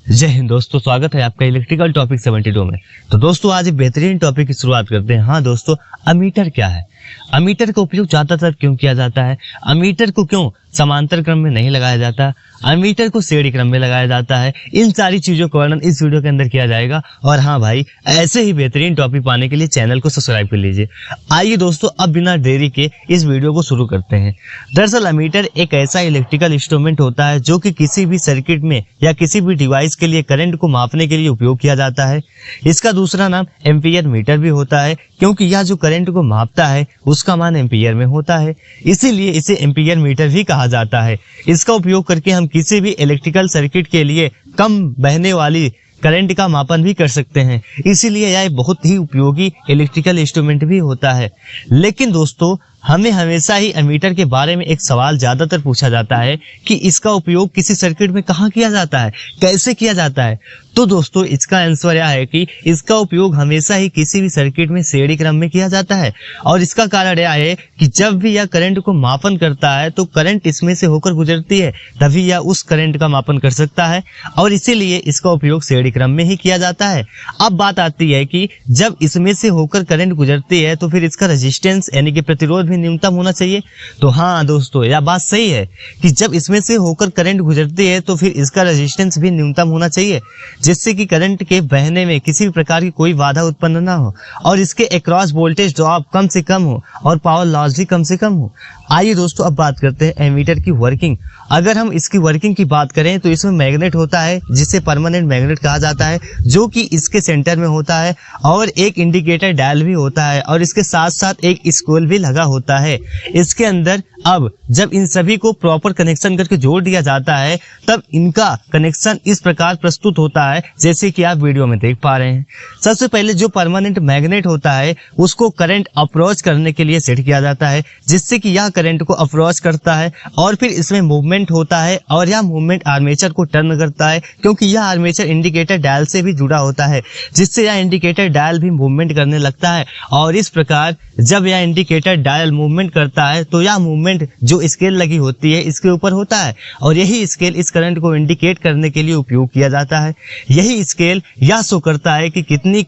जय हिंद दोस्तों, स्वागत है आपका इलेक्ट्रिकल टॉपिक 72 में। तो दोस्तों आज एक बेहतरीन टॉपिक की शुरुआत करते हैं। हाँ दोस्तों, अमीटर क्या है, अमीटर का उपयोग ज्यादातर क्यों किया जाता है, अमीटर को क्यों समांतर क्रम में नहीं लगाया जाता, अमीटर को श्रेणी क्रम में लगाया जाता है, इन सारी चीजों का वर्णन इस वीडियो के अंदर किया जाएगा। और हाँ भाई, ऐसे ही बेहतरीन टॉपिक पाने के लिए चैनल को सब्सक्राइब कर लीजिए। आइए दोस्तों, अब बिना देरी के इस वीडियो को शुरू करते हैं। दरअसल अमीटर एक ऐसा इलेक्ट्रिकल इंस्ट्रूमेंट होता है जो कि किसी भी सर्किट में या किसी भी डिवाइस के लिए करंट को मापने के लिए उपयोग किया जाता है। इसका दूसरा नाम एम्पीयर मीटर भी होता है, क्योंकि यह जो करंट को मापता है उसका मान एम्पीयर में होता है, इसीलिए इसे एम्पीयर मीटर भी कहा जाता है। इसका उपयोग करके हम किसी भी इलेक्ट्रिकल सर्किट के लिए कम बहने वाली करंट का मापन भी कर सकते हैं, इसीलिए यह बहुत ही उपयोगी इलेक्ट्रिकल इंस्ट्रूमेंट भी होता है। लेकिन दोस्तों, हमें हमेशा ही एमीटर के बारे में एक सवाल ज्यादातर पूछा जाता है कि इसका उपयोग किसी सर्किट में कहाँ किया जाता है, कैसे किया जाता है। तो दोस्तों, इसका आंसर यह है कि इसका उपयोग हमेशा ही किसी भी सर्किट में श्रेणी क्रम में किया जाता है। और इसका कारण यह है कि जब भी यह करंट को मापन करता है तो करंट इसमें से होकर गुजरती है, तभी यह उस करंट का मापन कर सकता है, और इसीलिए इसका उपयोग श्रेणी क्रम में ही किया जाता है। अब बात आती है कि जब इसमें से होकर करंट गुजरती है तो फिर इसका रेजिस्टेंस यानी कि प्रतिरोध भी न्यूनतम होना चाहिए। तो हाँ दोस्तों, यह बात सही है कि जब इसमें से होकर करंट गुजरती है तो फिर इसका रेजिस्टेंस भी न्यूनतम होना चाहिए, जिससे कि करंट के बहने में किसी भी प्रकार की कोई बाधा उत्पन्न ना हो और इसके अक्रॉस वोल्टेज ड्रॉप कम से कम हो और पावर लॉस भी कम से कम हो। आइए दोस्तों, अब बात करते हैं एमीटर की वर्किंग। अगर हम इसकी वर्किंग की बात करें तो इसमें मैग्नेट होता है जिसे परमानेंट मैग्नेट कहा जाता है, जो कि इसके सेंटर में होता है, और एक इंडिकेटर डायल भी होता है, और इसके साथ साथ एक स्क्रूल भी लगा होता है इसके अंदर। अब जब इन सभी को प्रॉपर कनेक्शन करके जोड़ दिया जाता है तब इनका कनेक्शन इस प्रकार प्रस्तुत होता है जैसे कि आप वीडियो में देख पा रहे हैं। सबसे पहले जो परमानेंट मैग्नेट होता है उसको करंट अप्रोच करने के लिए सेट किया जाता है, जिससे कि यह करंट को अप्रोच करता है और फिर इसमें मूवमेंट होता है, और यह मूवमेंट आर्मेचर को टर्न करता है, क्योंकि यह आर्मेचर इंडिकेटर डायल से भी जुड़ा होता है, जिससे यह इंडिकेटर डायल भी मूवमेंट करने लगता है। और इस प्रकार जब यह इंडिकेटर डायल मूवमेंट करता है तो यह मूवमेंट जो स्केल लगी होती है इसके ऊपर होता है, और यही स्केल इस करंट को इंडिकेट करने के लिए उपयोग किया जाता है। यही स्केल यह शो करता है कि कितनी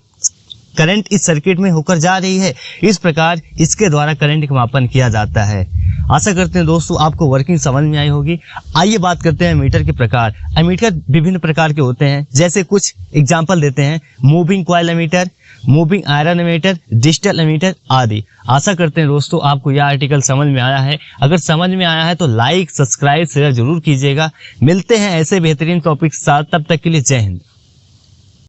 करंट इस सर्किट में होकर जा रही है। इस प्रकार इसके द्वारा करंट का मापन किया जाता है। आशा करते हैं दोस्तों आपको वर्किंग समझ में आई होगी। आइए बात करते हैं एमीटर के प्रकार। एमीटर विभिन्न प्रकार के होते हैं, जैसे कुछ एग्जांपल देते हैं: moving coil ammeter, moving iron ammeter, digital ammeter आदि। आशा करते हैं दोस्तों आपको यह आर्टिकल समझ में आया है। अगर समझ में आया है तो लाइक, सब्सक्राइब, शेयर जरूर कीजिएगा। मिलते हैं ऐसे बेहतरीन टॉपिक के साथ, तब तक के लिए जय हिंद।